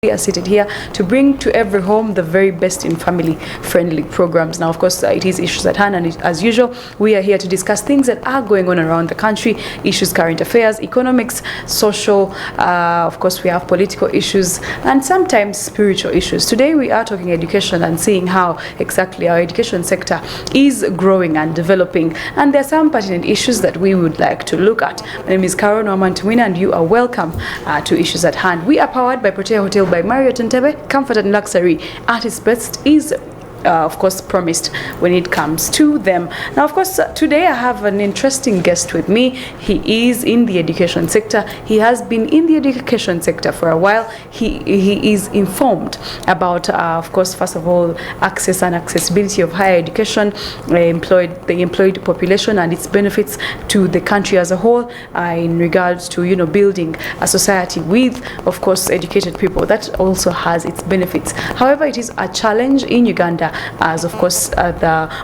We are seated here to bring to every home the very best in family-friendly programs. Now, of course, it is Issues at Hand, and as usual, we are here to discuss things that are going on around the country, issues, current affairs, economics, social, of course, we have political issues, and sometimes spiritual issues. Today, we are talking education and seeing how exactly our education sector is growing and developing, and there are some pertinent issues that we would like to look at. My name is Karo Nwamantumwina, and you are welcome to Issues at Hand. We are powered by Protea Hotel by Marriott Entebbe. Comfort and luxury at its best is of course promised when it comes to them. Now, of course, today I have an interesting guest with me. He is in the education sector. He has been in the education sector for a while. He is informed about of course, first of all, access and accessibility of higher education, the employed population and its benefits to the country as a whole, in regards to building a society with, of course, educated people. That also has its benefits. However, it is a challenge in Uganda, as of course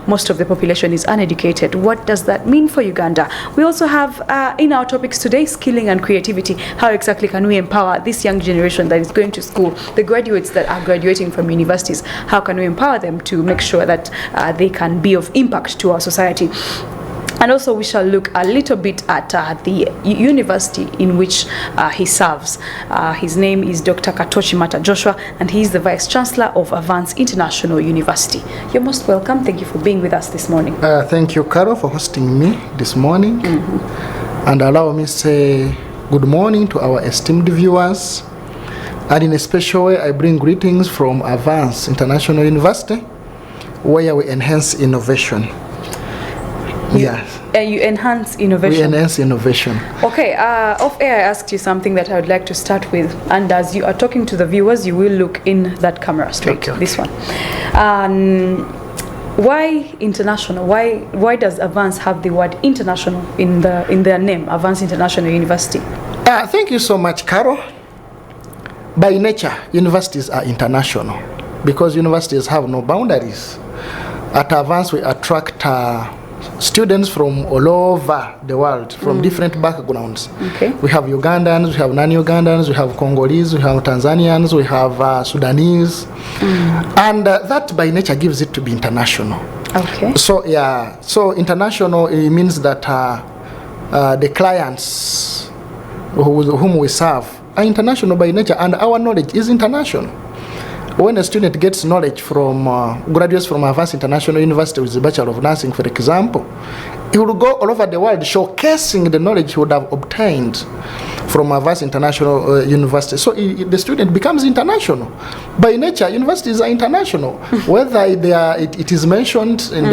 most of the population is uneducated. What does that mean for Uganda? We also have in our topics today, skilling and creativity. How exactly can we empower this young generation that is going to school, the graduates that are graduating from universities? How can we empower them to make sure that they can be of impact to our society? And also we shall look a little bit at the university in which he serves. His name is Dr. Kato Kimata Joshu, and he is the Vice Chancellor of AVANCE International University. You're most welcome. Thank you for being with us this morning. Thank you, Carol, for hosting me this morning. And allow me to say good morning to our esteemed viewers. And in a special way, I bring greetings from AVANCE International University, where we enhance innovation. Yes. You enhance innovation. We enhance innovation. Okay, off air I asked you something that I would like to start with, and as you are talking to the viewers, you will look in that camera straight, this one. Why international? Why does AVANCE have the word international in their name, AVANCE International University? Thank you so much, Carol. By nature, universities are international because universities have no boundaries. At AVANCE, we attract students from all over the world, from different backgrounds. Okay. We have Ugandans, we have non-Ugandans, we have Congolese, we have Tanzanians, we have Sudanese. And that by nature gives it to be international. Okay. So yeah, so international, it means that the clients whom we serve are international by nature, and our knowledge is international. When a student gets knowledge from, graduates from AVANCE International University with the Bachelor of Nursing, for example, he will go all over the world showcasing the knowledge he would have obtained from AVANCE International University. So the student becomes international. By nature, universities are international. Whether it is mentioned in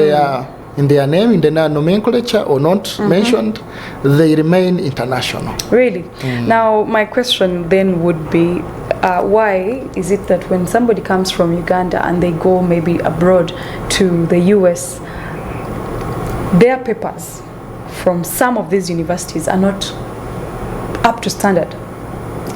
their name, in their nomenclature or not mentioned, they remain international. Really? Now, my question then would be, why is it that when somebody comes from Uganda and they go maybe abroad to the US, their papers from some of these universities are not up to standard?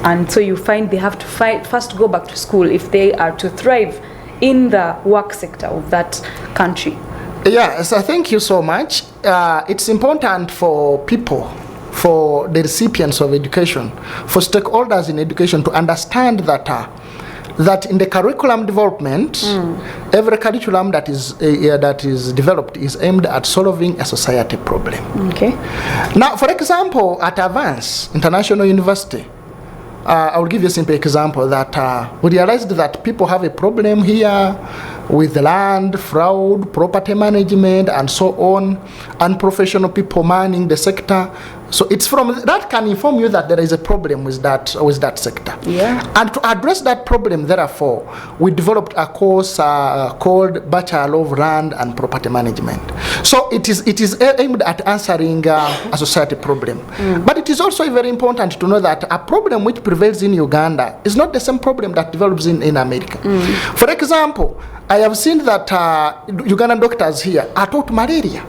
And so you find they have to first go back to school if they are to thrive in the work sector of that country. Yes, thank you so much. It's important for people, for the recipients of education, for stakeholders in education to understand that that in the curriculum development, every curriculum that is developed is aimed at solving a society problem. Okay. Now, for example, at AVANCE International University, I will give you a simple example that we realized that people have a problem here with land, fraud, property management, and so on, unprofessional people manning the sector. So it's from that can inform you that there is a problem with that sector. Yeah. And to address that problem, therefore, we developed a course called Bachelor of Land and Property Management. So it is aimed at answering a society problem. But it is also very important to know that a problem which prevails in Uganda is not the same problem that develops in America. For example, I have seen that Ugandan doctors here are taught malaria.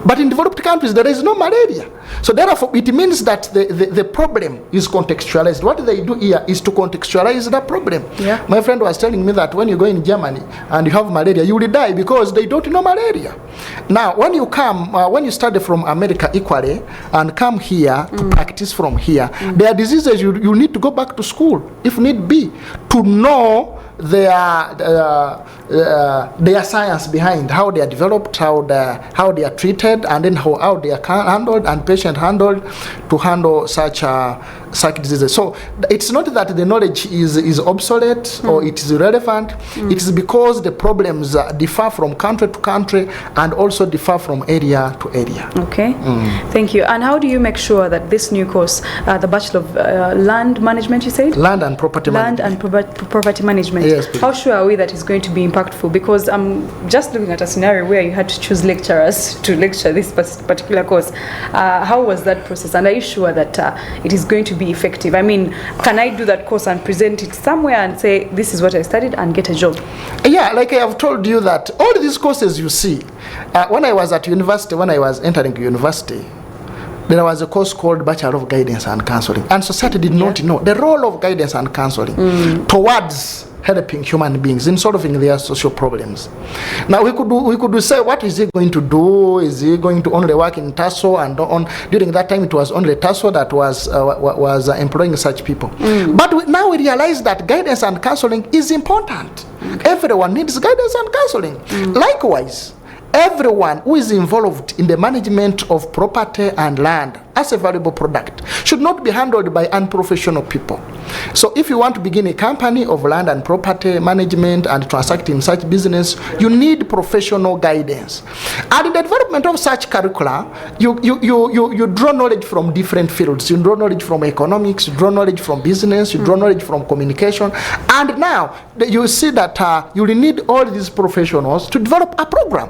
But in developed countries, there is no malaria. So therefore, it means that the problem is contextualized. What they do here is to contextualize the problem. Yeah. My friend was telling me that when you go in Germany and you have malaria, you will die because they don't know malaria. Now, when you come, when you study from America equally and come here to practice from here, there are diseases you need to go back to school, if need be, to know their science behind how they are developed, how they are treated, and then how they are handled and patient handled to handle such diseases. So it's not that the knowledge is obsolete or it is irrelevant. It is because the problems differ from country to country and also differ from area to area. Okay, thank you. And how do you make sure that this new course, the Bachelor of Land Management, you said? Land and Property Management. Property Management. Yes, please. How sure are we that it's going to be impactful? Because I'm just looking at a scenario where you had to choose lecturers to lecture this particular course. How was that process? And are you sure that it is going to be effective? I mean, can I do that course and present it somewhere and say, this is what I studied and get a job? Yeah, like I have told you that all these courses you see, when I was at university, when I was entering university, there was a course called Bachelor of Guidance and Counseling, and society did not know the role of guidance and counseling towards helping human beings in solving their social problems. Now we could say, what is he going to do? Is he going to only work in TASO? And during that time it was only TASO that was employing such people. But now we realize that guidance and counseling is important. Everyone needs guidance and counseling. Likewise, everyone who is involved in the management of property and land as a valuable product should not be handled by unprofessional people. So if you want to begin a company of land and property management and transact in such business, you need professional guidance. And in the development of such curricula, you draw knowledge from different fields. You draw knowledge from economics, you draw knowledge from business, you draw knowledge from communication. And now you see that you will need all these professionals to develop a program.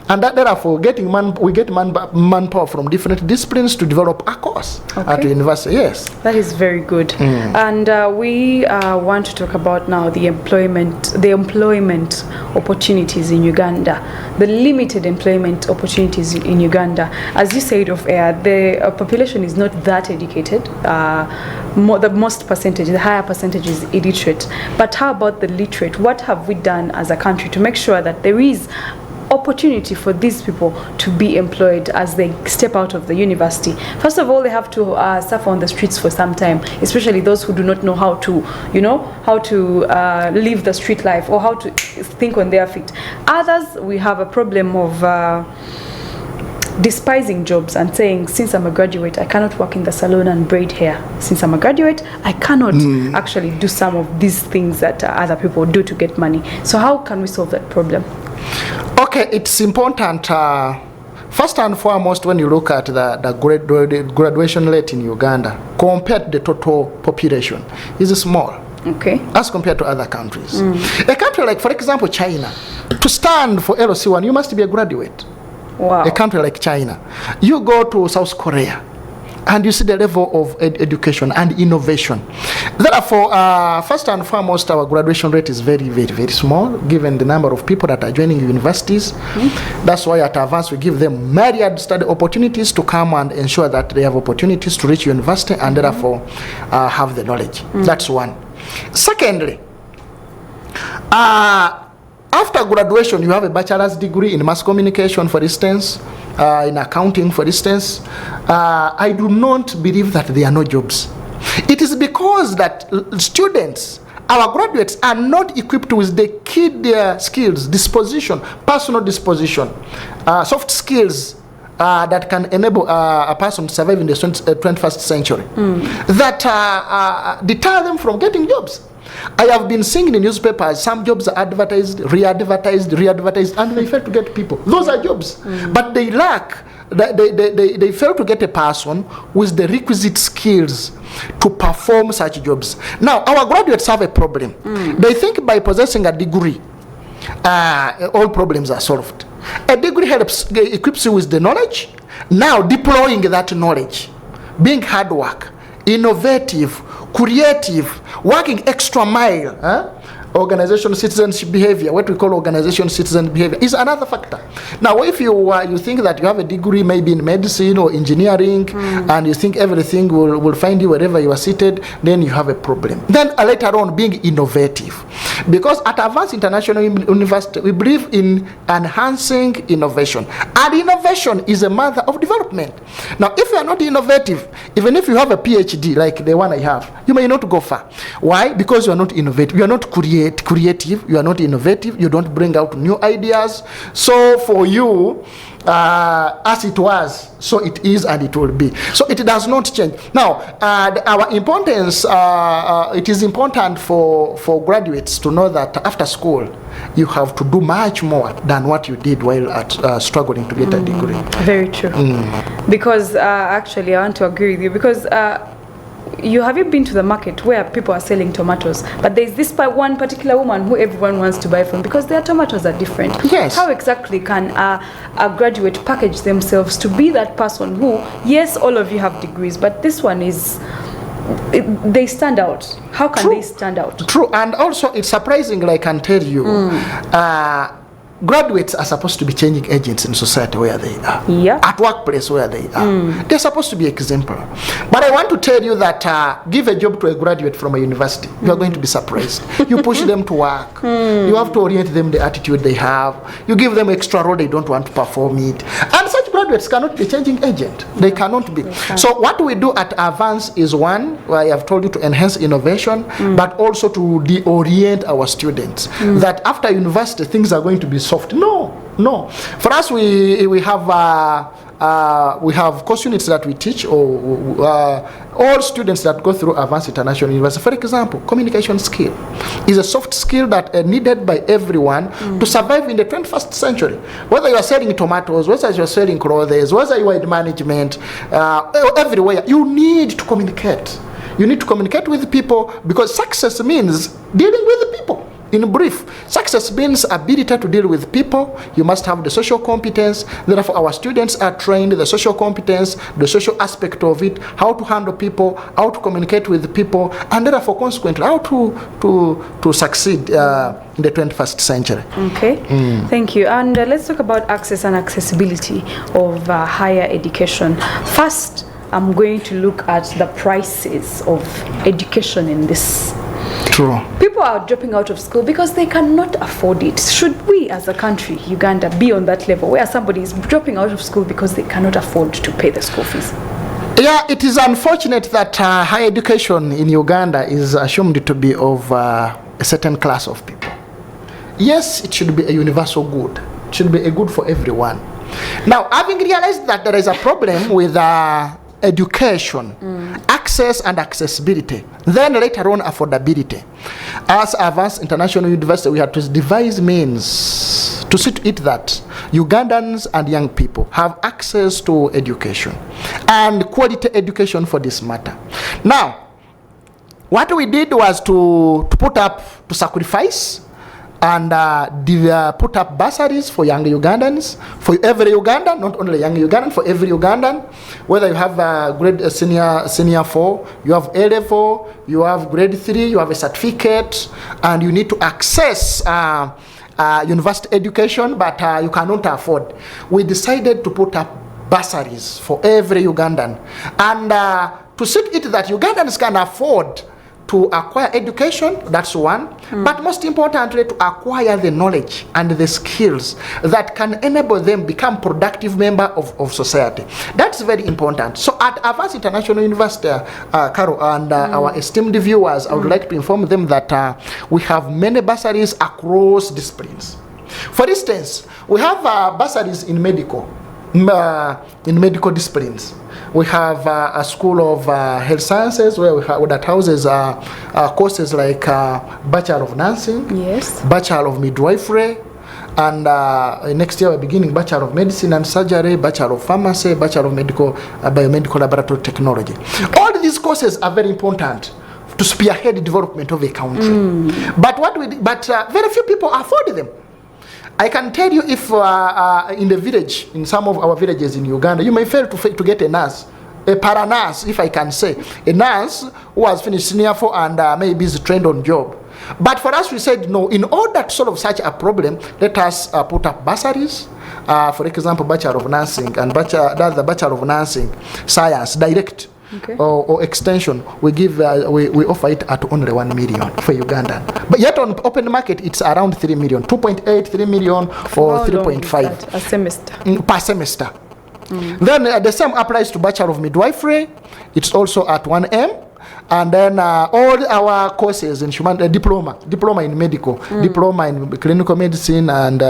And that therefore we get manpower from different disciplines to develop a course at the university. Yes, that is very good. And we want to talk about now the employment opportunities in Uganda, the limited employment opportunities in Uganda. As you said off air, the population is not that educated. The higher percentage is illiterate. But how about the literate? What have we done as a country to make sure that there is opportunity for these people to be employed as they step out of the university? First of all, they have to suffer on the streets for some time, especially those who do not know how to live the street life or how to think on their feet. Others, we have a problem of despising jobs and saying, since I'm a graduate, I cannot work in the salon and braid hair. Since I'm a graduate, I cannot actually do some of these things that other people do to get money. So how can we solve that problem? Okay, it's important. First and foremost, when you look at the graduation rate in Uganda, compared to the total population, is small. Okay. As compared to other countries. A country like, for example, China, to stand for LC1, you must be a graduate. Wow. A country like China. You go to South Korea, and you see the level of education and innovation. Therefore, first and foremost, our graduation rate is very, very, very small, given the number of people that are joining universities. That's why at AVANCE we give them myriad study opportunities to come and ensure that they have opportunities to reach university and therefore have the knowledge. That's one. Secondly, after graduation, you have a bachelor's degree in mass communication, for instance, in accounting, for instance. I do not believe that there are no jobs. It is because that students, our graduates, are not equipped with the key skills, disposition, personal disposition, soft skills that can enable a person to survive in the 21st century, that deter them from getting jobs. I have been seeing in the newspapers, some jobs are advertised, re-advertised, and they fail to get people. Those are jobs, but they lack, they fail to get a person with the requisite skills to perform such jobs. Now, our graduates have a problem. They think by possessing a degree, all problems are solved. A degree equips you with the knowledge. Now, deploying that knowledge, being hard work, innovative, creative, working extra mile, organization citizenship behavior, what we call organization citizen behavior, is another factor. Now, if you think that you have a degree maybe in medicine or engineering, and you think everything will find you wherever you are seated, then you have a problem. Then later on, being innovative. Because at Advanced International University, we believe in enhancing innovation. And innovation is a mother of development. Now, if you are not innovative, even if you have a PhD like the one I have, you may not go far. Why? Because you are not innovative. You are not creative. You are not innovative. You don't bring out new ideas. So for you, as it was, so it is and it will be. So it does not change. Now, our importance, it is important for graduates to know that after school, you have to do much more than what you did while at struggling to get a degree. Very true. Because actually, I want to agree with you, because have you been to the market where people are selling tomatoes, but there's this one particular woman who everyone wants to buy from because their tomatoes are different? Yes. How exactly can a graduate package themselves to be that person who, yes, all of you have degrees, but this one is, they stand out? How can they stand out? True. And also it's surprising, I can tell you, graduates are supposed to be changing agents in society where they are, at workplace where they are. They're supposed to be example. But I want to tell you that give a job to a graduate from a university, you are going to be surprised. You push them to work. You have to orient them the attitude they have. You give them extra role they don't want to perform it. And such graduates cannot be changing agent. They cannot be. So what we do at Avance is, one, I have told you, to enhance innovation, but also to deorient our students. That after university, things are going to be soft. No. For us, we have course units that we teach, or all students that go through Advanced International University. For example, communication skill is a soft skill that is needed by everyone to survive in the 21st century. Whether you are selling tomatoes, whether you are selling clothes, whether you are in management, everywhere, you need to communicate. You need to communicate with people, because success means dealing with people. In brief, success means ability to deal with people. You must have the social competence. Therefore, our students are trained the social competence, the social aspect of it, how to handle people, how to communicate with people, and therefore, consequently, how to succeed in the 21st century. Okay, thank you. And let's talk about access and accessibility of higher education. First, I'm going to look at the prices of education in this. True. People are dropping out of school because they cannot afford it. Should we as a country, Uganda, be on that level where somebody is dropping out of school because they cannot afford to pay the school fees? Yeah, it is unfortunate that higher education in Uganda is assumed to be of a certain class of people. Yes, it should be a universal good. It should be a good for everyone. Now, having realized that there is a problem with education, access and accessibility, then later on affordability. As Advanced International University, we had to devise means to see to it that Ugandans and young people have access to education, and quality education for this matter. Now, what we did was to sacrifice and put up bursaries for young Ugandans, for every Ugandan, not only young Ugandan, for every Ugandan. Whether you have grade senior 4, you have A-level, you have grade 3, you have a certificate, and you need to access university education, but you cannot afford. We decided to put up bursaries for every Ugandan, and to see it that Ugandans can afford to acquire education, that's one, but most importantly, to acquire the knowledge and the skills that can enable them become productive member of society. That's very important. So at Advanced International University, Carol, and our esteemed viewers, I would like to inform them that we have many bursaries across disciplines. For instance, we have bursaries in medical disciplines. We have a school of health sciences that houses courses like Bachelor of Nursing, yes, Bachelor of Midwifery, and next year we're beginning Bachelor of Medicine and Surgery, Bachelor of Pharmacy, Bachelor of Biomedical Laboratory Technology. All these courses are very important to spearhead the development of a country. But very few people afford them. I can tell you, if in the village, in some of our villages in Uganda, you may fail to get a nurse, a para-nurse, if I can say, a nurse who has finished senior 4 and maybe is trained on job. But for us, we said, no, in order to solve such a problem, let us put up bursaries. For example, Bachelor of Nursing and the Bachelor of Nursing Science, direct or extension, we offer it at only 1 million for Uganda. But yet on open market, it's around 3 million, 2.8, 3 million, or 3.5 a semester. Per semester. Then the same applies to Bachelor of Midwifery. It's also at 1M. And then all our courses in diploma in medical, diploma in clinical medicine and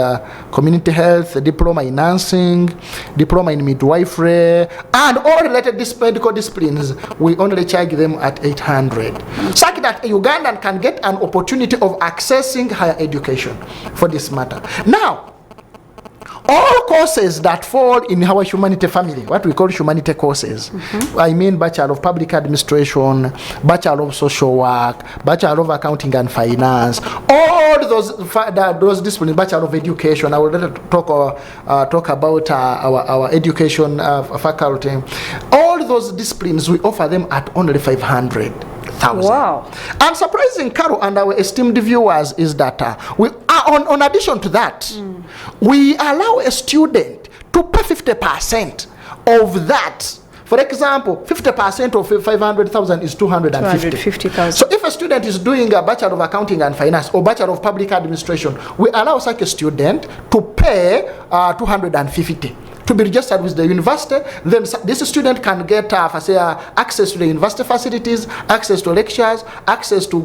community health, diploma in nursing, diploma in midwifery, and all related medical disciplines, we only charge them at 800. Such that a Ugandan can get an opportunity of accessing higher education for this matter. Now, all courses that fall in our humanity family, what we call humanity courses, I mean Bachelor of Public Administration, Bachelor of Social Work, Bachelor of Accounting and Finance, all those disciplines, Bachelor of Education. I will later talk about our education faculty. All those disciplines, we offer them at only 500,000. Wow. And surprising, Carol and our esteemed viewers, is that we are on addition to that, we allow a student to pay 50% of that. For example, 50% of 500,000 is 250,000. So if a student is doing a Bachelor of Accounting and Finance or Bachelor of Public Administration, we allow such a student to pay 250 to be registered with the university. Then this student can get access to the university facilities, access to lectures, access to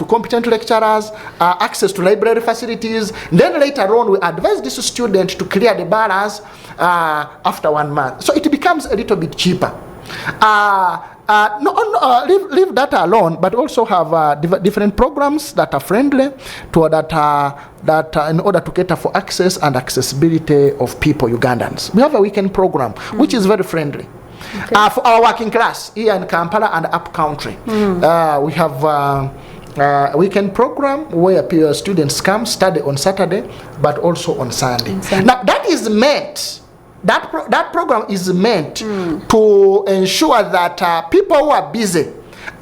competent lecturers, access to library facilities. Then later on, we advise this student to clear the balance after 1 month. So it becomes a little bit cheaper. Leave that alone, but also have different programs that are friendly to that in order to cater for access and accessibility of people, Ugandans. We have a weekend program which is very friendly. For our working class here in Kampala and up country. We have a weekend program where students come study on Saturday but also on Sunday. Now that is meant. That program is meant to ensure that people who are busy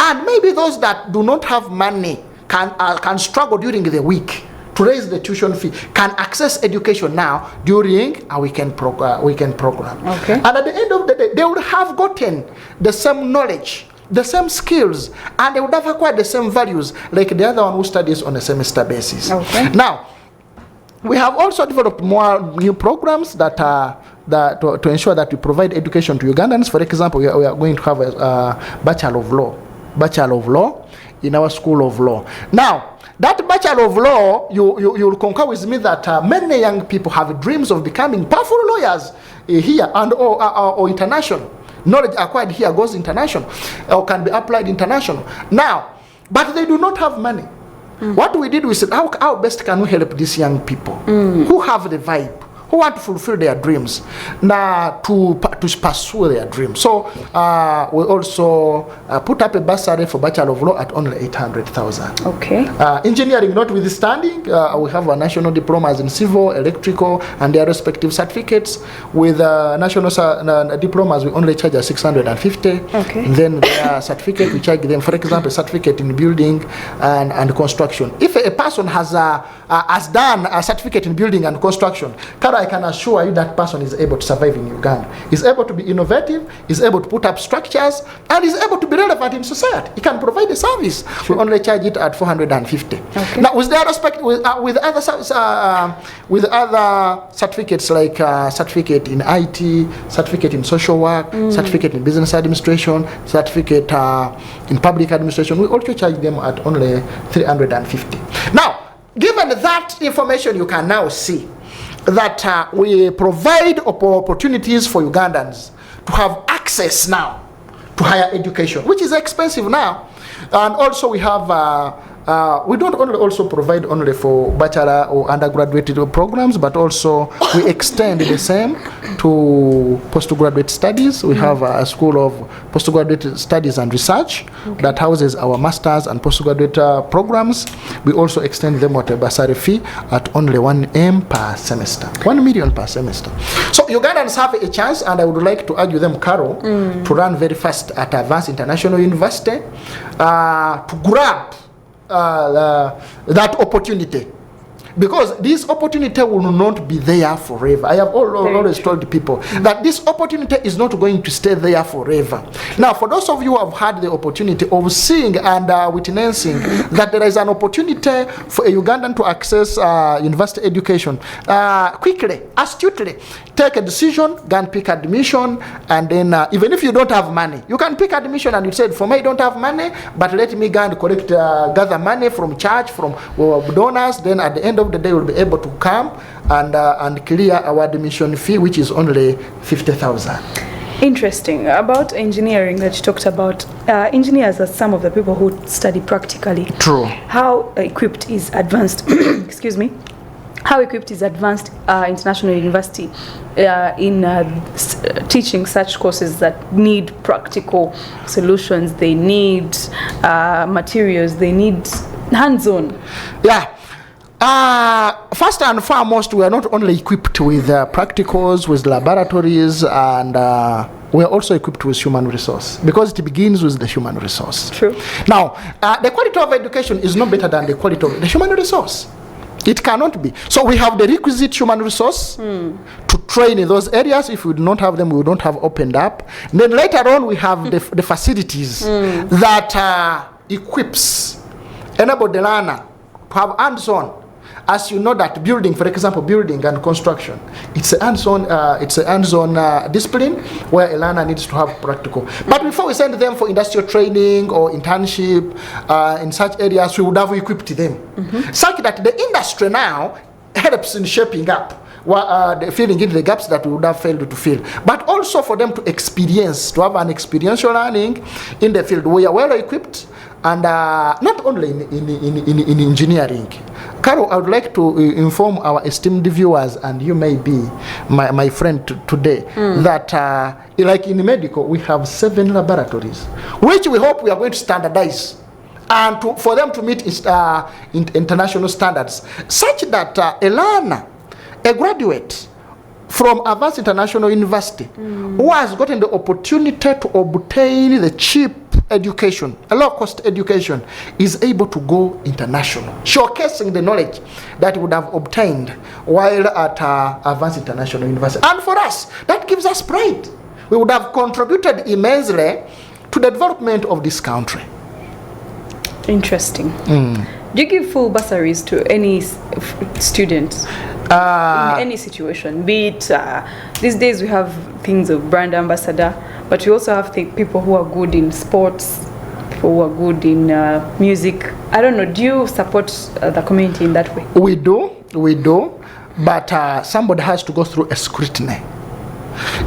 and maybe those that do not have money can struggle during the week to raise the tuition fee, can access education now during a weekend program. Okay. And at the end of the day, they would have gotten the same knowledge, the same skills, and they would have acquired the same values like the other one who studies on a semester basis. Okay. Now, we have also developed more new programs that to ensure that we provide education to Ugandans. For example, we are going to have a Bachelor of Law in our School of Law. Now, that Bachelor of Law, you'll concur with me that many young people have dreams of becoming powerful lawyers here and or international. Knowledge acquired here goes international or can be applied international. Now, but they do not have money. What we did, we said, how best can we help these young people who have the vibe, who want to fulfill their dreams, to pursue their dreams. So we also put up a bursary for Bachelor of Law at only 800,000. Okay. Engineering notwithstanding, we have our national diplomas in civil, electrical, and their respective certificates. With national diplomas, we only charge 650. Okay. And then their certificate, we charge them, for example, certificate in building and construction. If a person has done a certificate in building and construction, I can assure you that person is able to survive in Uganda. Is able to be innovative, is able to put up structures, and is able to be relevant in society. He can provide a service. Sure. We only charge it at 450. Okay. Now, with their respect, with other certificates like certificate in IT, certificate in social work, certificate in business administration, certificate in public administration, we also charge them at only 350. Now, given that information, you can now see that we provide opportunities for Ugandans to have access now to higher education, which is expensive now. And also we have, we don't only also provide only for bachelor or undergraduate programs, but also we extend the same to postgraduate studies. We have a school of postgraduate studies and research that houses our masters and postgraduate programs. We also extend them at a bursary fee at only 1M per semester, 1 million per semester. So Ugandans have a chance, and I would like to urge them, Carol, to run very fast at AVANCE International University to grab that opportunity. Because this opportunity will not be there forever. I have always told people that this opportunity is not going to stay there forever. Now, for those of you who have had the opportunity of seeing and witnessing that there is an opportunity for a Ugandan to access university education, quickly, astutely, take a decision, go and pick admission, and then even if you don't have money, you can pick admission and you said, for me, I don't have money, but let me go and collect, gather money from church, from donors, then at the end of the day we'll be able to come and clear our admission fee, which is only 50,000. Interesting. About engineering that you talked about, engineers are some of the people who study practically. True. How equipped is Advanced, excuse me, how equipped is Advanced International University in teaching such courses that need practical solutions, they need materials, they need hands-on? Yeah. First and foremost, we are not only equipped with practicals, with laboratories, and we are also equipped with human resource, because it begins with the human resource. True. Now, the quality of education is no better than the quality of the human resource. It cannot be. So we have the requisite human resource to train in those areas. If we do not have them, we don't have opened up. And then later on, we have the facilities that equips, enable the learner to have hands-on. As you know that building, for example, building and construction, it's a hands-on discipline where a learner needs to have practical. But before we send them for industrial training or internship in such areas, we would have equipped them, such that the industry now helps in shaping up, filling in the gaps that we would have failed to fill. But also for them to experience, to have an experiential learning in the field. We are well equipped, and not only in engineering. Carol, I would like to inform our esteemed viewers, and you may be my friend today, that like in medical, we have 7 laboratories, which we hope we are going to standardize, and for them to meet international standards, such that a learner, a graduate from AVANCE International University, who has gotten the opportunity to obtain the cheap education, a low-cost education, is able to go international, showcasing the knowledge that would have obtained while at AVANCE International University. And for us, that gives us pride. We would have contributed immensely to the development of this country. Interesting. Do you give full bursaries to any student in any situation? Be it these days we have things of brand ambassador, but we also have people who are good in sports, people who are good in music. I don't know. Do you support the community in that way? We do, but somebody has to go through a scrutiny.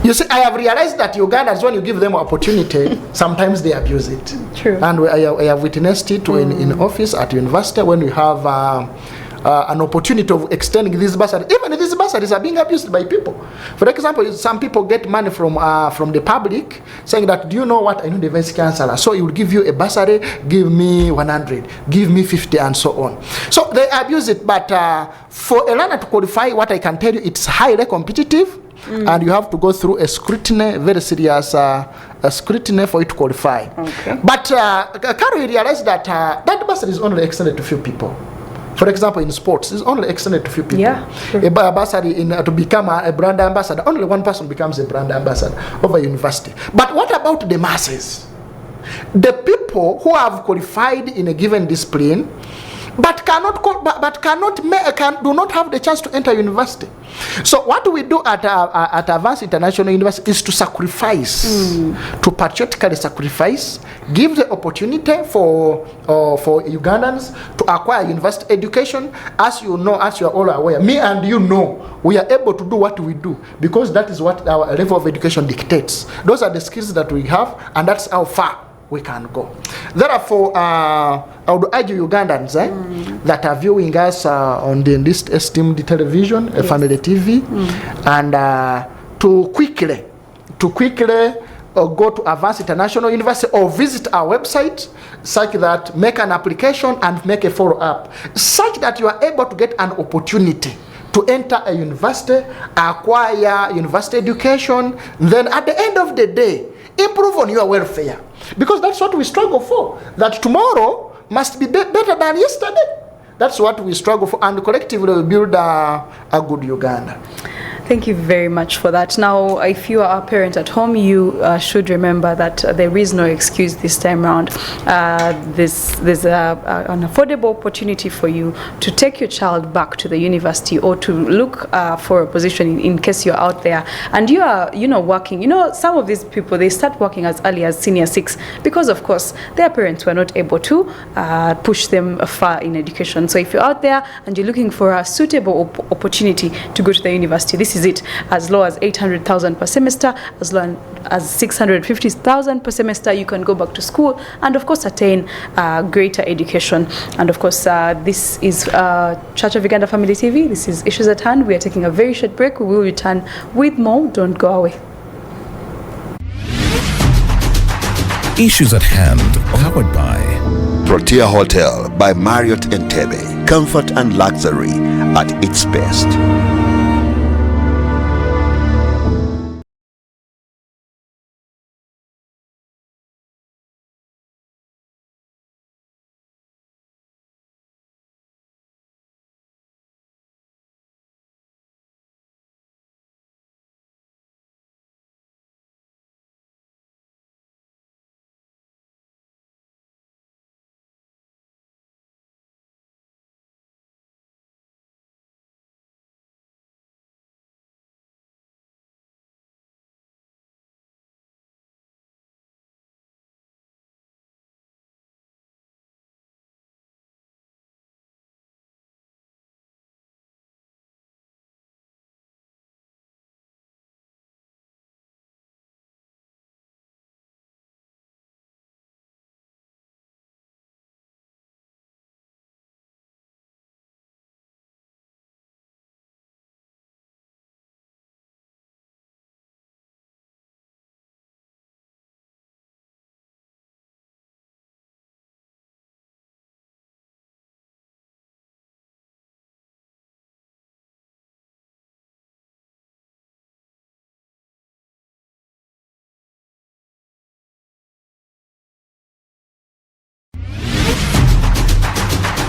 You see, I have realized that Ugandans, when you give them opportunity, sometimes they abuse it. True. And I have witnessed it in office at university, when we have an opportunity of extending these bursaries. Even these bursaries are being abused by people. For example, some people get money from the public, saying that, do you know what, I know the vice chancellor, so he will give you a bursary, give me 100, give me 50, and so on. So they abuse it, but for a learner to qualify, what I can tell you, it's highly competitive. And you have to go through a scrutiny, very serious scrutiny for it to qualify. Okay. But Carol, you realize that that bursary is only extended to few people. For example, in sports, it's only extended to few people. Yeah, sure. A bursary to become a brand ambassador, only one person becomes a brand ambassador of a university. But what about the masses? The people who have qualified in a given discipline, but do not have the chance to enter university. So what we do at AVANCE International University is to sacrifice, to patriotically sacrifice, give the opportunity for Ugandans to acquire university education. As you know, as you are all aware, me and you know, we are able to do what we do because that is what our level of education dictates. Those are the skills that we have, and that's how far we can go. Therefore, I would urge Ugandans that are viewing us on this esteemed television, yes, family TV, and to quickly go to AVANCE International University or visit our website, such that make an application and make a follow-up, such that you are able to get an opportunity to enter a university, acquire university education, then at the end of the day, improve on your welfare. Because that's what we struggle for. That tomorrow, must be better than yesterday. That's what we struggle for, and collectively we build a good Uganda. Thank you very much for that. Now, if you are a parent at home, you should remember that there is no excuse this time around. There's an affordable opportunity for you to take your child back to the university or to look for a position in case you're out there and you are, working. Some of these people, they start working as early as senior 6 because, of course, their parents were not able to push them far in education. So if you're out there and you're looking for a suitable opportunity to go to the university, this is it. As low as 800,000 per semester, as low as 650,000 per semester, you can go back to school and of course attain greater education. And of course this is Church of Uganda Family TV. This is Issues at Hand. We are taking a very short break. We will return with more. Don't go away. Issues at Hand, powered by Protea Hotel by Marriott Entebbe. Comfort and luxury at its best.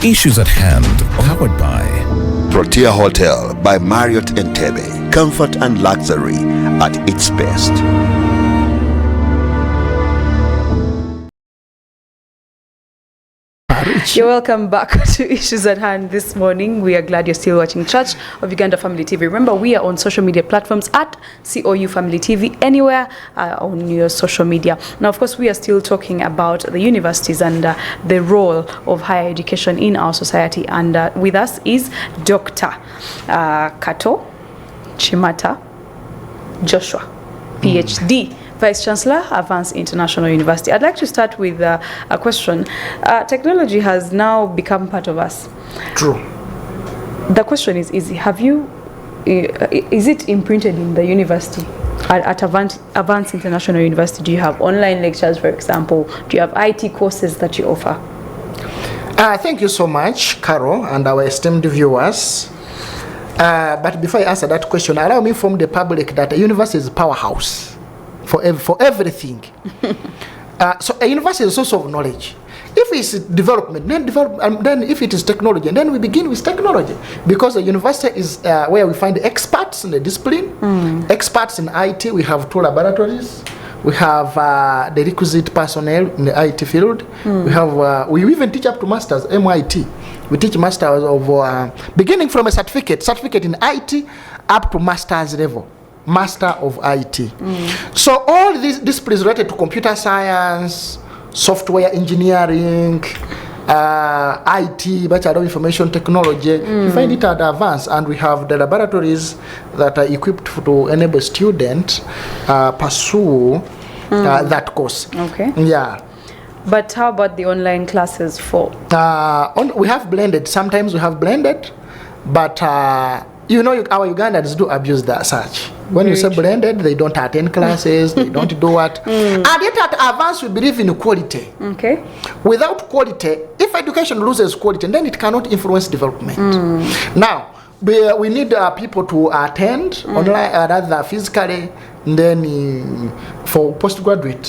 Issues at Hand, powered by Protea Hotel by Marriott Entebbe. Comfort and luxury at its best. You're welcome back to Issues at Hand this morning. We are glad you're still watching Church of Uganda Family TV. Remember, we are on social media platforms at COU Family TV, anywhere on your social media. Now, of course, we are still talking about the universities and the role of higher education in our society. And with us is Dr. Kato Kimata Joshu, PhD. Vice Chancellor, AVANCE International University. I'd like to start with a question. Technology has now become part of us. True. The question is easy. Is it imprinted in the university? At AVANCE International University, do you have online lectures, for example? Do you have IT courses that you offer? Thank you so much, Carol, and our esteemed viewers. But before I answer that question, allow me to inform the public that a university is a powerhouse for everything. So a university is a source of knowledge. If it's development, then if it is technology, and then we begin with technology, because the university is where we find experts in the discipline, experts in IT. We have 2 laboratories. We have the requisite personnel in the IT field. We even teach up to masters, MIT. We teach masters of beginning from a certificate in IT up to master's level. Master of IT. So all these disciplines related to computer science, software engineering, IT, Bachelor of Information Technology, you find it at AVANCE, and we have the laboratories that are equipped to enable students pursue that course. Okay. Yeah. But how about the online classes for? We have blended. Sometimes we have blended, but our Ugandans do abuse that such. When you say blended, they don't attend classes, they don't do what. And yet at AVANCE, we believe in quality. Okay. Without quality, if education loses quality, then it cannot influence development. Now, we need people to attend online, rather physically, And then for postgraduate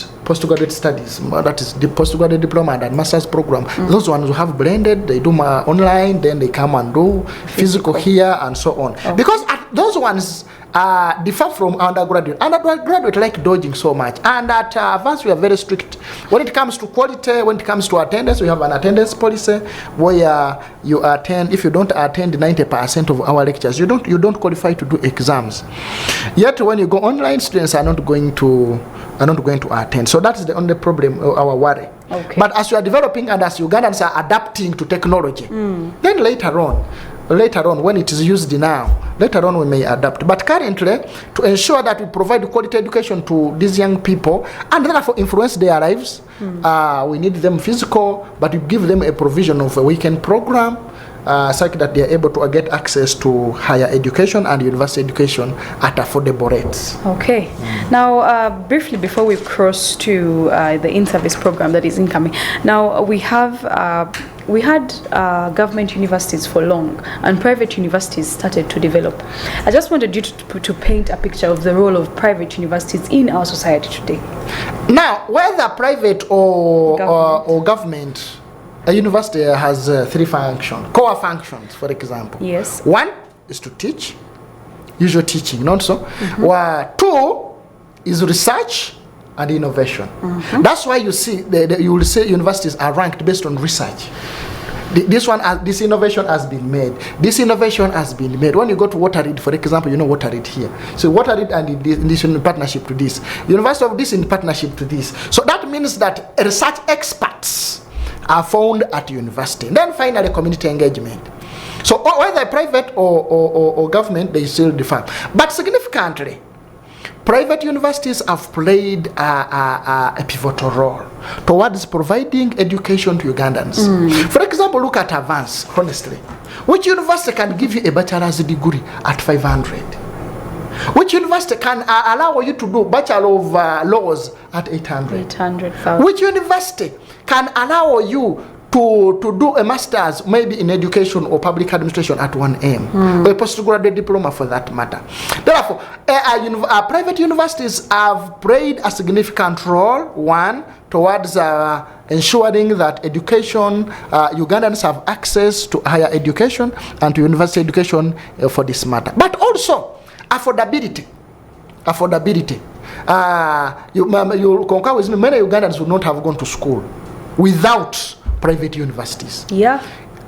studies, that is the postgraduate diploma and master's program, those ones who have blended, they do online, then they come and do physical here and so on. Okay. Because those ones differ from undergraduate. Undergraduate like dodging so much, and at AVANCE we are very strict when it comes to quality. When it comes to attendance, we have an attendance policy where you attend. If you don't attend 90% of our lectures, you don't qualify to do exams. Yet when you go online, students are not going to attend. So that is the only problem, our worry. Okay. But as you are developing and as Ugandans are adapting to technology, then later on when it is used now, later on we may adapt. But currently, to ensure that we provide quality education to these young people and therefore influence their lives, we need them physical, but we give them a provision of a weekend program, such that they are able to get access to higher education and university education at affordable rates. Okay. Now, briefly before we cross to the in-service program that is incoming, now we had government universities for long, and private universities started to develop. I just wanted you to paint a picture of the role of private universities in our society today. Now, whether private or government, a university has three core functions, for example. Yes. One is to teach, usual teaching, not so. Two is research and innovation. That's why you see you will say universities are ranked based on research. This innovation has been made. This innovation has been made. When you go to Waterreed, for example, you know Waterreed here. So Waterreed and this in partnership to this. University of this in partnership to this. So that means that research experts are found at university. And then finally, community engagement. So whether private or government, they still differ. But significantly, private universities have played a pivotal role towards providing education to Ugandans. For example, look at AVANCE, honestly. Which university can give you a bachelor's degree at 500? Which university can allow you to do Bachelor of Laws at 800? 800,000. Which university can allow you to do a master's maybe in education or public administration at 1M, or a postgraduate diploma for that matter? Therefore, private universities have played a significant role, one, towards ensuring that education, Ugandans have access to higher education and to university education for this matter. But also, affordability. You concur with me, many Ugandans would not have gone to school without private universities. Yeah.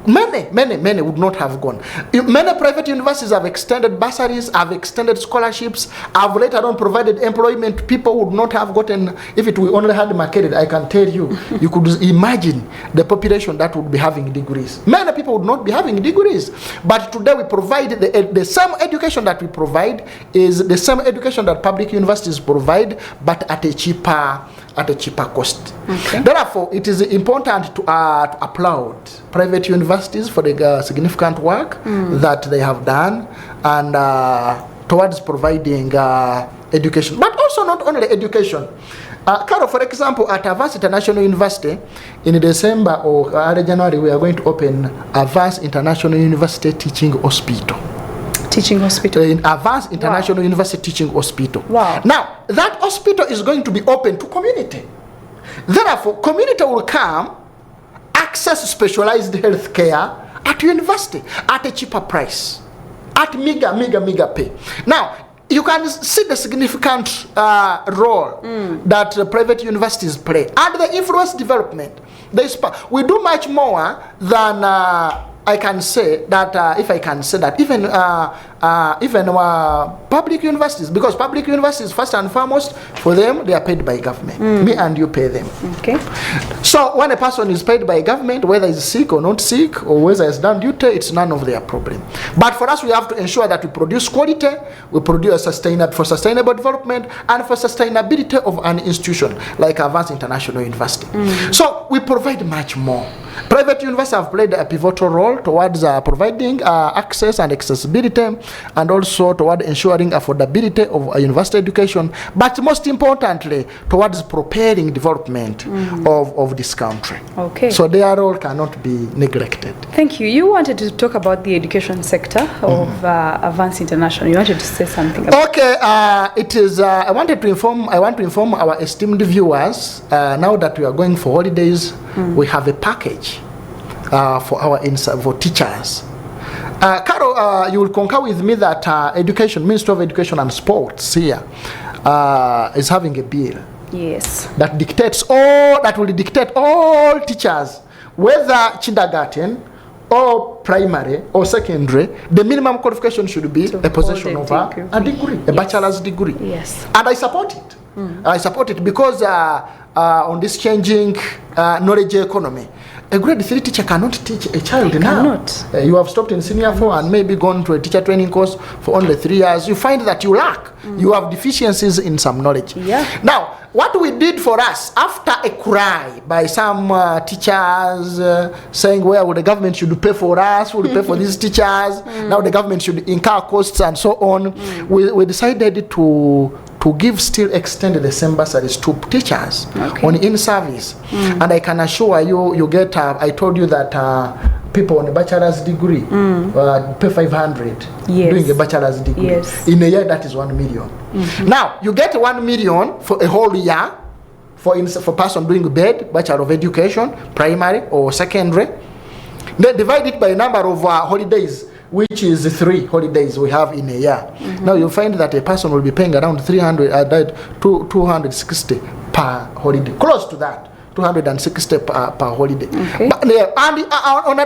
Many would not have gone. Many private universities have extended bursaries, have extended scholarships, have later on provided employment to people who would not have gotten. If we only had marketed, I can tell you, you could imagine the population that would be having degrees. Many people would not be having degrees. But today we provide the same education that we provide is the same education that public universities provide, but at a cheaper cost. Okay. Therefore, it is important to applaud private universities for the significant work that they have done and towards providing education. But also not only education. Kato, for example, at AVANCE International University, in December or early January, we are going to open AVANCE International University Teaching Hospital. Teaching hospital. In AVANCE International University Teaching Hospital. Wow. Now, that hospital is going to be open to community. Therefore, community will come, access specialized health care at university at a cheaper price, at mega pay. Now, you can see the significant role that private universities play and the influence development. We do much more than I can say that if I can say that even public universities, because public universities first and foremost for them they are paid by government. Me and you pay them. Okay. So when a person is paid by government, whether he's sick or not sick, or whether he's done duty, it's none of their problem. But for us, we have to ensure that we produce quality, we produce sustainable development, and for sustainability of an institution like AVANCE International University. So we provide much more. Private universities have played a pivotal role towards providing access and accessibility and also toward ensuring affordability of a university education, but most importantly, towards propelling development of this country. Okay. So their role cannot be neglected. Thank you. You wanted to talk about the education sector of AVANCE International. You wanted to say something about Okay, it is. I want to inform our esteemed viewers. Now that we are going for holidays, we have a package for teachers. Carol, you will concur with me that Ministry of Education and Sports here is having a bill. Yes. That will dictate all teachers, whether kindergarten or primary or secondary, the minimum qualification should be a possession of a degree, a bachelor's degree. Yes. And I support it. I support it because on this changing knowledge economy, a grade 3 teacher cannot teach a child now. You have stopped in senior 4 and maybe gone to a teacher training course for only 3 years. You find that you lack. You have deficiencies in some knowledge. Yeah. Now, what we did for us, after a cry by some teachers saying, well, the government should pay for us, will pay for these teachers, now the government should incur costs and so on, we decided to still extend the same bursaries to teachers on in-service. And I can assure you, you get, I told you that people on a bachelor's degree pay 500 doing a bachelor's degree. Yes. In a year, that is 1 million. Now, you get 1 million for a whole year for person doing Bachelor of Education, primary or secondary. Then divide it by a number of holidays, which is 3 holidays we have in a year. Now you find that a person will be paying around 260 per holiday, close to that, 260 per holiday. But, and on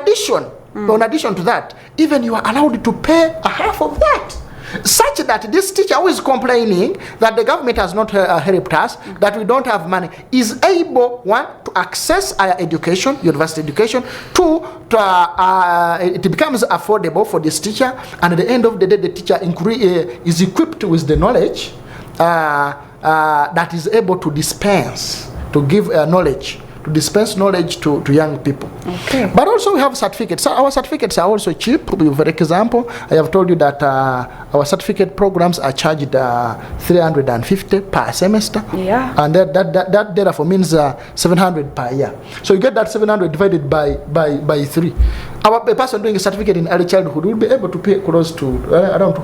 addition to that, even you are allowed to pay a half of that, such that this teacher who is complaining that the government has not helped us, that we don't have money, is able, one, to access higher education, university education, two, it becomes affordable for this teacher, and at the end of the day, the teacher is equipped with the knowledge that is able to dispense, to give knowledge, to dispense knowledge to young people. Okay. But also we have certificates. So our certificates are also cheap. For example, I have told you that our certificate programs are charged 350 per semester. Yeah. And that therefore means 700 per year. So you get that 700 divided by 3. A person doing a certificate in early childhood will be able to pay close to around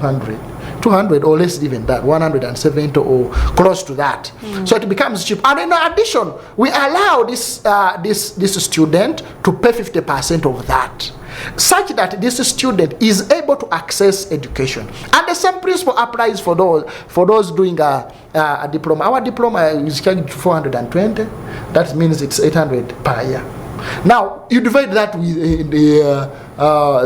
200 or less, even that, 170 or close to that. So it becomes cheap. And in addition, we allow this student to pay 50% of that, such that this student is able to access education. And the same principle applies for those doing a diploma. Our diploma is charged 420. That means it's 800 per year. Now you divide that with the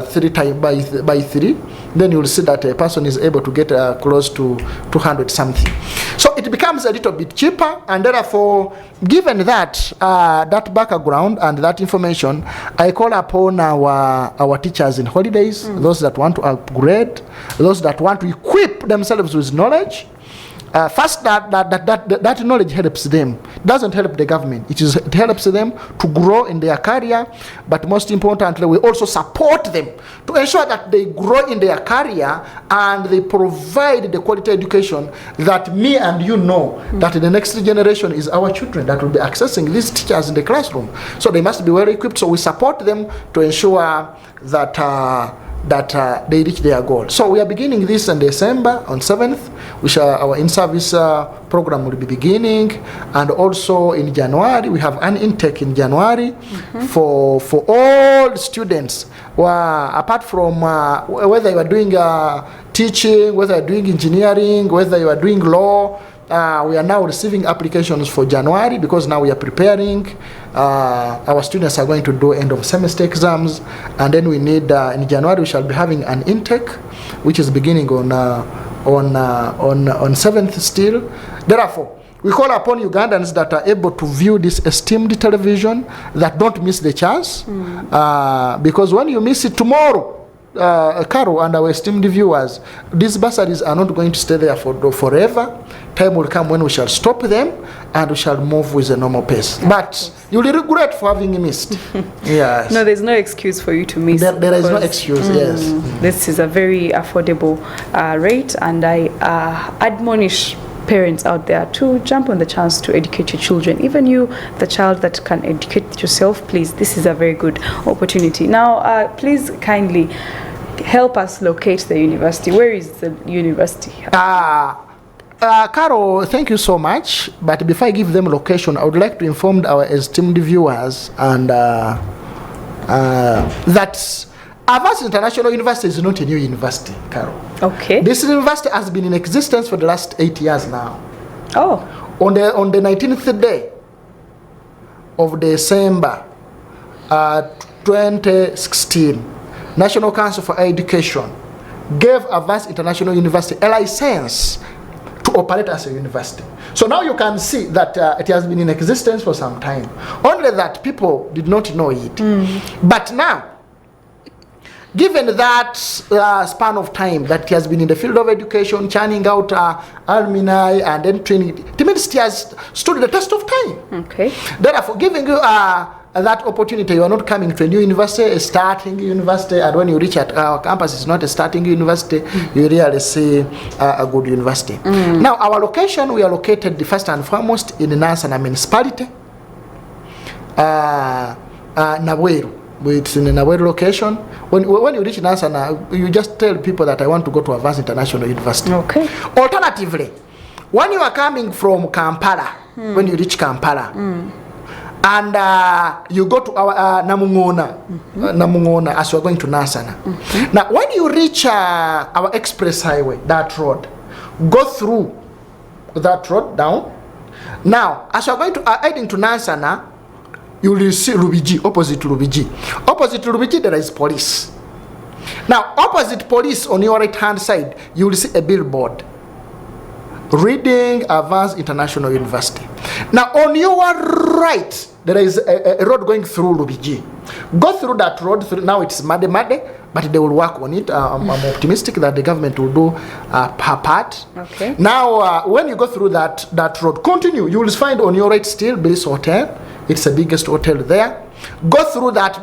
3 times by 3, then you will see that a person is able to get close to 200 something. So it becomes a little bit cheaper, and therefore, given that that background and that information, I call upon our teachers in holidays, those that want to upgrade, those that want to equip themselves with knowledge. First, that knowledge helps them. It doesn't help the government. It helps them to grow in their career, but most importantly, we also support them to ensure that they grow in their career and they provide the quality education that me and you know that the next generation is our children that will be accessing these teachers in the classroom. So they must be well equipped. So we support them to ensure that they reach their goal. So we are beginning this in December on 7th, which our in-service program will be beginning, and also in January we have an intake in January for all students. Apart from whether you are doing teaching, whether you are doing engineering, whether you are doing law, we are now receiving applications for January, because now we are preparing. Our students are going to do end of semester exams, and then we need in January we shall be having an intake, which is beginning on 7th still. Therefore, we call upon Ugandans that are able to view this esteemed television that don't miss the chance, because when you miss it tomorrow, Caro and our esteemed viewers, these bursaries are not going to stay there forever. Time will come when we shall stop them and we shall move with a normal pace. But you'll regret for having missed. Yes. No, there's no excuse for you to miss. There is no excuse, yes. This is a very affordable rate, and I admonish parents out there to jump on the chance to educate your children. Even you, the child that can educate yourself, please, this is a very good opportunity. Now, please kindly help us locate the university. Where is the university? Caro, thank you so much. But before I give them location, I would like to inform our esteemed viewers and that AVANCE International University is not a new university, Caro. Okay. This university has been in existence for the last 8 years now. Oh. On the 19th day of December 2016, National Council for Education gave AVANCE International University a license to operate as a university. So now you can see that it has been in existence for some time. Only that people did not know it. But now, given that span of time that it has been in the field of education, churning out alumni and then training, it means it has stood the test of time. Okay. Therefore, giving you that opportunity, you are not coming to a new university, a starting university, and when you reach at our campus, it's not a starting university, you really see a good university. Now, our location, we are located first and foremost in Nansana municipality, Naweru. It's in a Naweru location. When you reach Nansana, you just tell people that I want to go to AVANCE International University. Okay. Alternatively, when you are coming from Kampala, when you reach Kampala, and you go to our Namungona as you are going to Nansana. Now, when you reach our express highway, that road, go through that road down. Now, as you are going to heading to Nansana, you will see Rubiji, opposite Rubiji. Opposite Rubiji, there is police. Now, opposite police on your right hand side, you will see a billboard reading AVANCE International University. Now, on your right, there is a road going through Rubiji. Go through that road. Now it's Made, but they will work on it. I'm optimistic that the government will do her part. Okay. Now, when you go through that road, continue. You will find on your right still Bliss Hotel. It's the biggest hotel there. Go through that,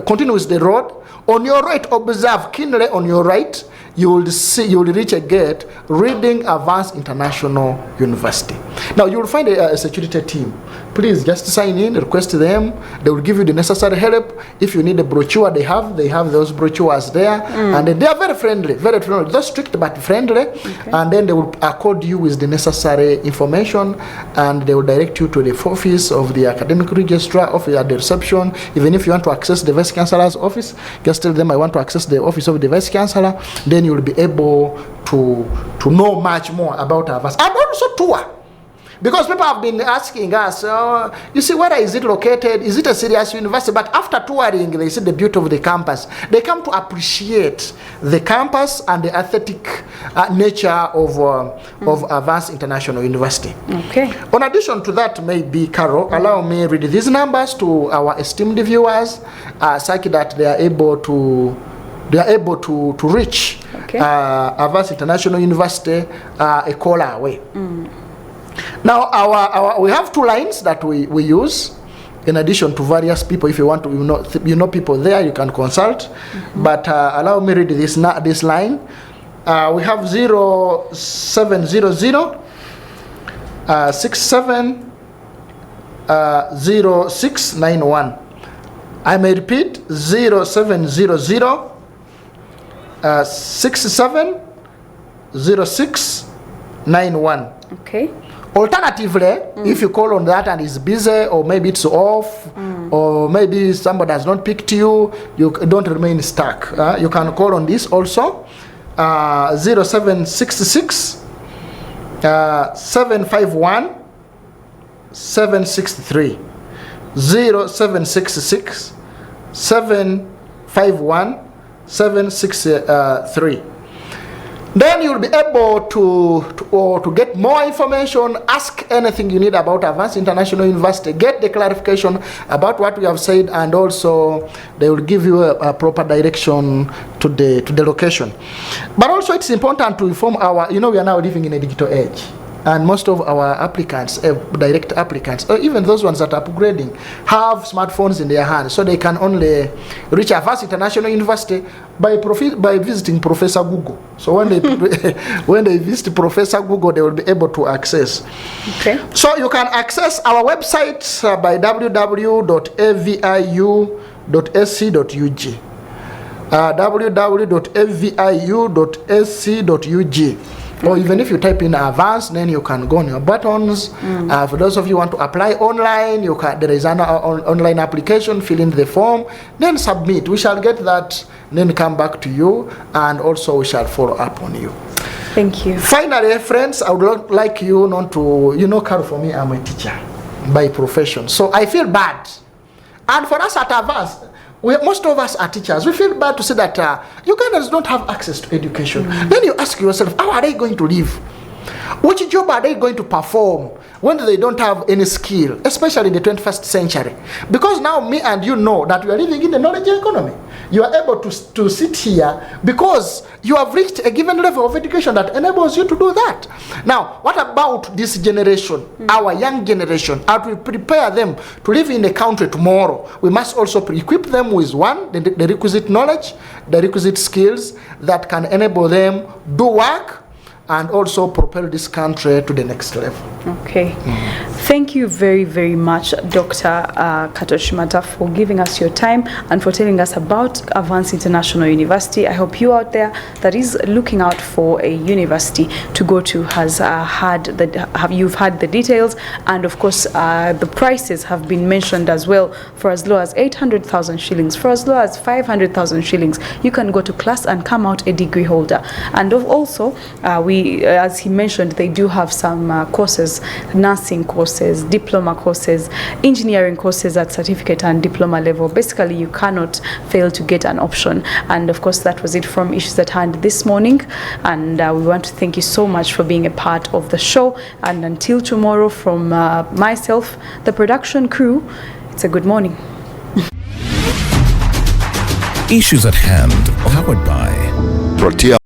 continue with the road. On your right, observe keenly on your right. You will reach a gate reading AVANCE International University. Now you will find a security team. Please just sign in, request them. They will give you the necessary help. If you need a brochure, they have those brochures there, and they are very friendly, very friendly. They're strict but friendly. Okay. And then they will accord you with the necessary information, and they will direct you to the office of the academic registrar, office at the reception. Even if you want to access the vice chancellor's office, just tell them I want to access the office of the vice chancellor. Then you will be able to know much more about AVANCE, and also tour. Because people have been asking us, you see, where is it located? Is it a serious university? But after touring, they see the beauty of the campus. They come to appreciate the campus and the aesthetic nature of AVANCE International University. Okay. In addition to that, maybe, Carol, allow me read these numbers to our esteemed viewers, such that they are able to reach AVANCE International University a call away. Now, we have two lines that we use, in addition to various people. If you want to, you know people there, you can consult. But allow me read this line. We have 0700 67 0691. I may repeat, 0700 67 0691. Okay. Alternatively, if you call on that and it's busy, or maybe it's off, or maybe somebody has not picked you, you don't remain stuck. You can call on this also, 0766 751 763. 0766 751 763. Then you'll be able to get more information, ask anything you need about Avance International University, get the clarification about what we have said, and also they will give you a proper direction to the location. But also it's important to inform our, we are now living in a digital age. And most of our applicants, direct applicants, or even those ones that are upgrading, have smartphones in their hands, so they can only reach Avance International University by visiting Professor Google. So when they when they visit Professor Google, they will be able to access. Okay. So you can access our website by www.aviu.sc.ug. www.aviu.sc.ug. Or even if you type in Avance, then you can go on your buttons. For those of you who want to apply online, there is an online application, fill in the form, then submit. We shall get that, then come back to you, and also we shall follow up on you. Thank you. Finally, friends, I would like you not to, Carol, for me, I'm a teacher by profession. So I feel bad. And for us at Avance, most of us are teachers. We feel bad to say that Ugandans don't have access to education. Then you ask yourself, how are they going to live? Which job are they going to perform when they don't have any skill, especially in the 21st century? Because now me and you know that we are living in the knowledge economy. You are able to sit here because you have reached a given level of education that enables you to do that. Now, what about this generation, our young generation? How do we prepare them to live in the country tomorrow? We must also equip them with the requisite knowledge, the requisite skills that can enable them do work and also propel this country to the next level. Okay. Thank you very, very much, Dr. Kato Kimata, for giving us your time and for telling us about Avance International University. I hope you out there that is looking out for a university to go to has you've had the details, and of course the prices have been mentioned as well. For as low as 800,000 shillings, for as low as 500,000 shillings, you can go to class and come out a degree holder. And also, as he mentioned, they do have some courses, nursing courses, diploma courses, engineering courses at certificate and diploma level. Basically, you cannot fail to get an option. And of course, that was it from Issues at Hand this morning. And we want to thank you so much for being a part of the show. And until tomorrow, from myself, the production crew, it's a good morning. Issues at Hand, powered by Protea